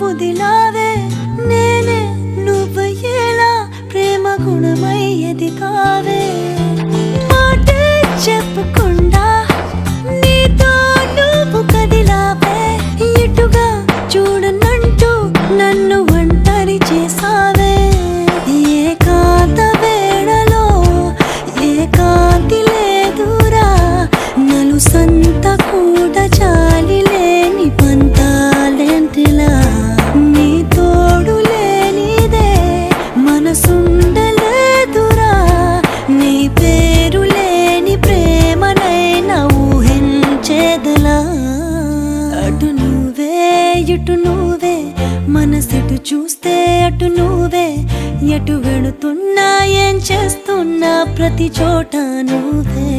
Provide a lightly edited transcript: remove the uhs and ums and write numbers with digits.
కుదిలావే నేనే నువ్వయ్యేలా ప్రేమ గుణమయ్యేది కావే మాట చెప్పకుండా నీతో నువ్వు కదిలావే ఇటుగా చూడనంటూ నన్ను ఒంటరి చేసావే ఏకాంత వేళలో ఏకాంతి లేదురా నలుసంత కూడా చాలి లేని పంతాలెంటిలా నీ తోడు లేనిదే మనసుండలేదురా నీ పేరు లేని ప్రేమనైనా ఊహించేదలా అటు నువ్వే ఇటు నువ్వే మనసెటు చూస్తే అటు నువ్వే ఎటు వెళుతున్నా ఏం చేస్తున్నా ప్రతి చోట నువ్వే